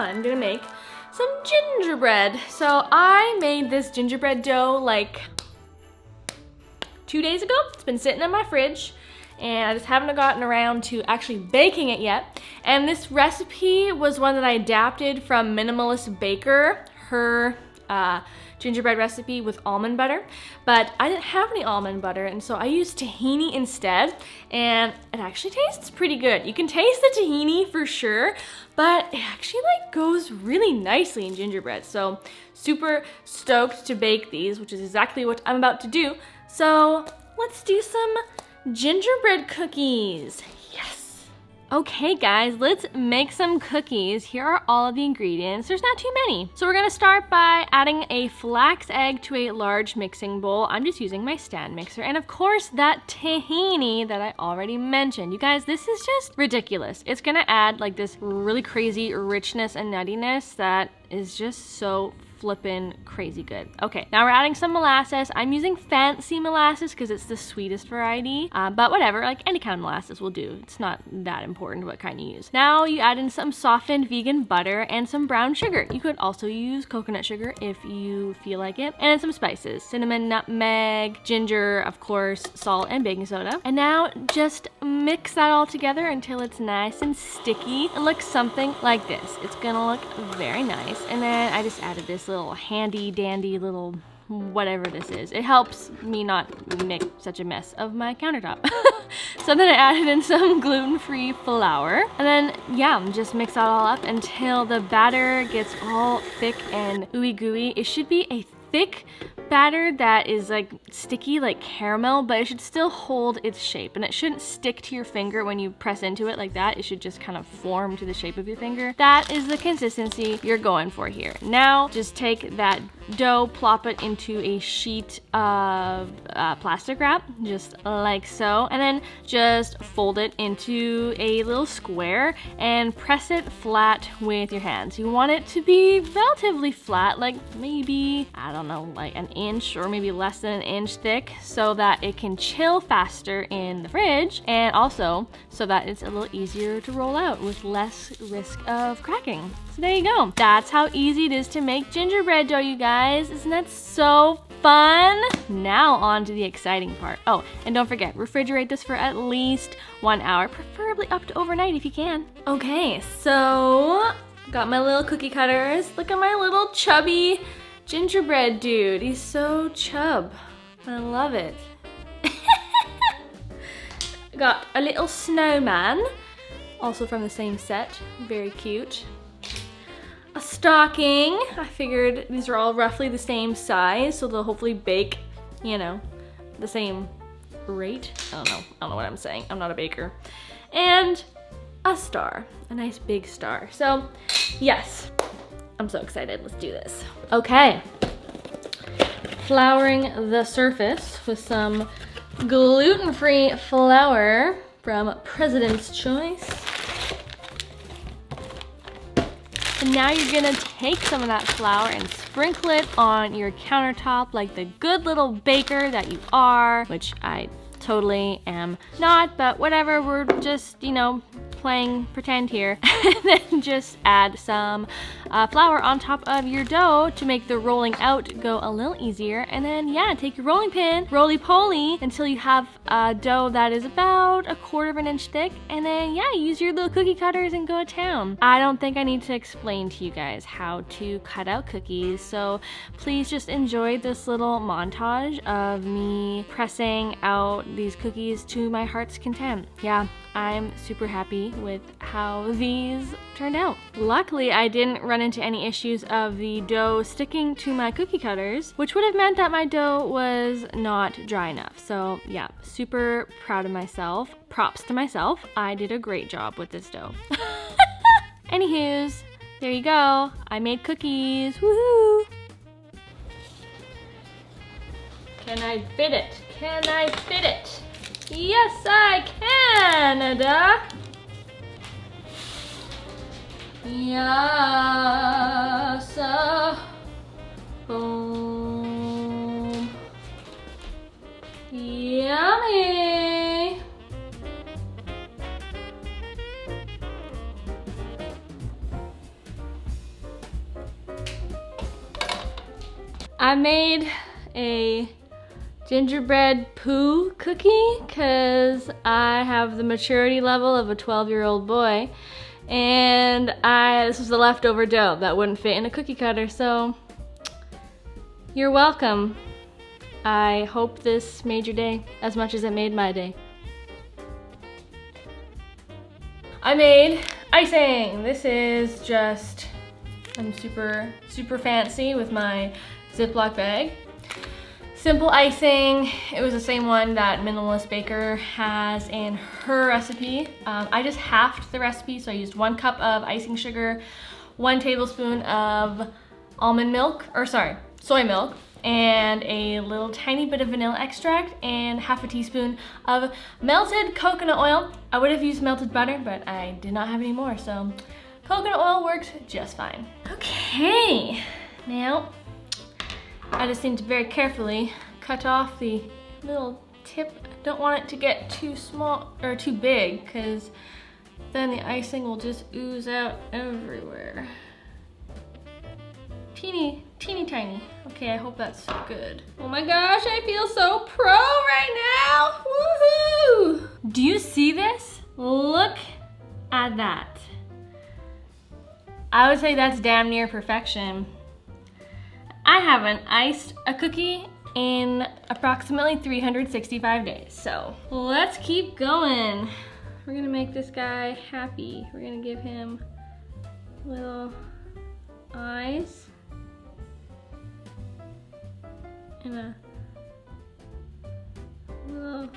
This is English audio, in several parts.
I'm gonna make some gingerbread. So I made this gingerbread dough like 2 days ago. It's been sitting in my fridge and I just haven't gotten around to actually baking it yet. And this recipe was one that I adapted from Minimalist Baker, her gingerbread recipe with almond butter, but I didn't have any almond butter, and so I used tahini instead, and it actually tastes pretty good. You can taste the tahini for sure, but it actually like goes really nicely in gingerbread. So super stoked to bake these, which is exactly what I'm about to do. So let's do some gingerbread cookies. Yes. Okay guys, let's make some cookies. Here are all of the ingredients. There's not too many. So we're gonna start by adding a flax egg to a large mixing bowl. I'm just using my stand mixer. And of course that tahini that I already mentioned. You guys, this is just ridiculous. It's gonna add like this really crazy richness and nuttiness that is just so flippin' crazy good. Okay, now we're adding some molasses. I'm using fancy molasses because it's the sweetest variety, but whatever, like any kind of molasses will do. It's not that important what kind you use. Now you add in some softened vegan butter and some brown sugar. You could also use coconut sugar if you feel like it, and some spices, cinnamon, nutmeg, ginger, of course, salt, and baking soda. And now just mix that all together until it's nice and sticky. It looks something like this. It's gonna look very nice. And then I just added this little handy dandy little whatever this is. It helps me not make such a mess of my countertop. So then I added in some gluten-free flour, and then yeah, just mix that all up until the batter gets all thick and ooey gooey. It should be a thick batter that is like sticky like caramel, but it should still hold its shape, and it shouldn't stick to your finger when you press into it like that. It should just kind of form to the shape of your finger. That is the consistency you're going for here. Now just take that dough, plop it into a sheet of plastic wrap, just like so, and then just fold it into a little square and press it flat with your hands. You want it to be relatively flat, like maybe, I don't know, like an inch or maybe less than an inch thick, so that it can chill faster in the fridge, and also so that it's a little easier to roll out with less risk of cracking. So there you go. That's how easy it is to make gingerbread dough, you guys. Isn't that so fun? Now on to the exciting part. Oh, and don't forget, refrigerate this for at least 1 hour, preferably up to overnight if you can. Okay, so got my little cookie cutters. Look at my little chubby gingerbread dude. He's so chub. I love it. Got a little snowman, also from the same set. Very cute. A stocking. I figured these are all roughly the same size, so they'll hopefully bake, you know, the same rate. I don't know what I'm saying. I'm not a baker. And a star, a nice big star. So yes, I'm so excited. Let's do this. Okay, flouring the surface with some gluten-free flour from President's Choice. And now you're gonna take some of that flour and sprinkle it on your countertop like the good little baker that you are, which I totally am not, but whatever, we're just, you know, playing pretend here. And then just add some flour on top of your dough to make the rolling out go a little easier. And then yeah, take your rolling pin, roly-poly until you have a dough that is about 1/4 of an inch thick, and then yeah, use your little cookie cutters and go to town. I don't think I need to explain to you guys how to cut out cookies, so please just enjoy this little montage of me pressing out these cookies to my heart's content. Yeah, I'm super happy with how these turned out. Luckily, I didn't run into any issues of the dough sticking to my cookie cutters, which would have meant that my dough was not dry enough. So yeah, super proud of myself. Props to myself. I did a great job with this dough. Anywho's, there you go. I made cookies. Woohoo! Can I fit it? Can I fit it? Yes, I can, Ada. Yes. Boom. Yummy. I made a gingerbread poo cookie because I have the maturity level of a 12-year-old boy, and this was the leftover dough that wouldn't fit in a cookie cutter, so you're welcome. I hope this made your day as much as it made my day. I made icing. This is just, I'm super fancy with my Ziploc bag. Simple icing. It was the same one that Minimalist Baker has in her recipe. I just halved the recipe, so I used 1 cup of icing sugar, 1 tablespoon of soy milk, and a little tiny bit of vanilla extract, and half a teaspoon of melted coconut oil. I would have used melted butter, but I did not have any more, so coconut oil works just fine. Okay, now I just need to very carefully cut off the little tip. I don't want it to get too small or too big, because then the icing will just ooze out everywhere. Teeny tiny. Okay, I hope that's good. Oh my gosh, I feel so pro right now. Woohoo! Do you see this? Look at that. I would say that's damn near perfection. I haven't iced a cookie in approximately 365 days, so let's keep going. We're gonna make this guy happy. We're gonna give him little eyes and a little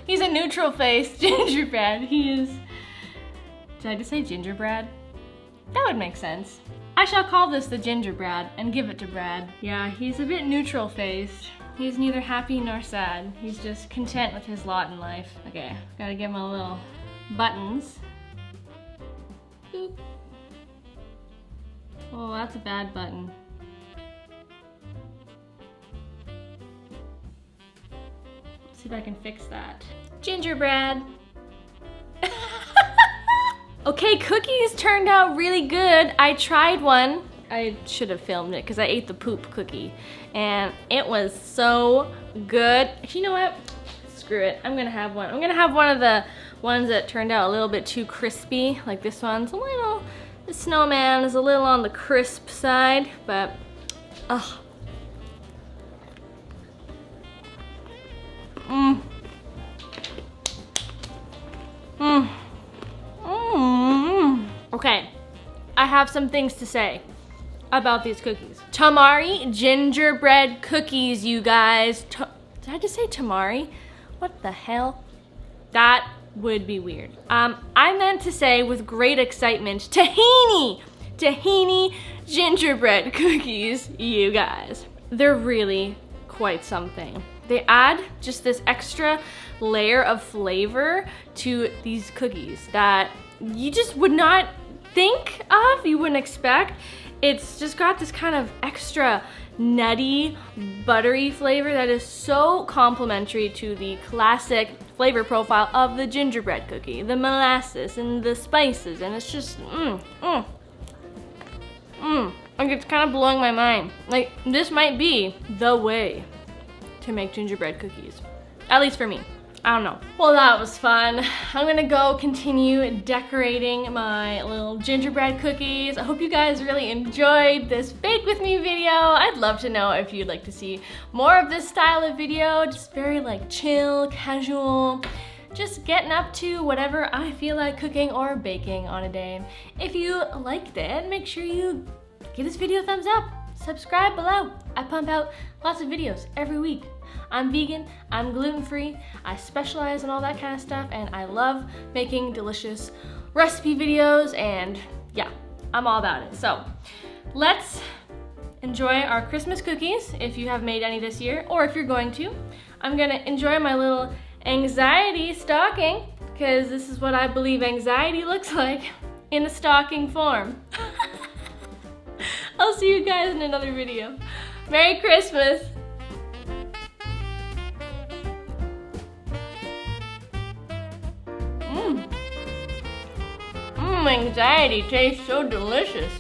He's a neutral face gingerbread. He is, did I just say gingerbread? That would make sense. I shall call this the gingerbread and give it to Brad. Yeah, he's a bit neutral faced. He's neither happy nor sad. He's just content with his lot in life. Okay, gotta give him a little buttons. Boop. Oh, that's a bad button. Let's see if I can fix that. Gingerbread. Okay, cookies turned out really good. I tried one. I should have filmed it because I ate the poop cookie and it was so good. You know what? Screw it. I'm gonna have one. I'm gonna have one of the ones that turned out a little bit too crispy. Like this one's a little, the snowman is a little on the crisp side, but ugh. Okay, I have some things to say about these cookies. Tamari gingerbread cookies, you guys. Did I just say tamari? What the hell? That would be weird. I meant to say with great excitement, tahini! Tahini gingerbread cookies, you guys. They're really quite something. They add just this extra layer of flavor to these cookies that you just would not think of, you wouldn't expect. It's just got this kind of extra nutty, buttery flavor that is so complementary to the classic flavor profile of the gingerbread cookie, the molasses and the spices, and it's just, like it's kind of blowing my mind. Like, this might be the way to make gingerbread cookies, at least for me. I don't know. Well, that was fun. I'm gonna go continue decorating my little gingerbread cookies. I hope you guys really enjoyed this bake with me video. I'd love to know if you'd like to see more of this style of video, just very like chill, casual, just getting up to whatever I feel like cooking or baking on a day. If you liked it, make sure you give this video a thumbs up. Subscribe below. I pump out lots of videos every week. I'm vegan, I'm gluten-free, I specialize in all that kind of stuff, and I love making delicious recipe videos, and yeah, I'm all about it. So let's enjoy our Christmas cookies if you have made any this year, or if you're going to. I'm gonna enjoy my little anxiety stocking, because this is what I believe anxiety looks like in a stocking form. I'll see you guys in another video. Merry Christmas! Anxiety tastes so delicious.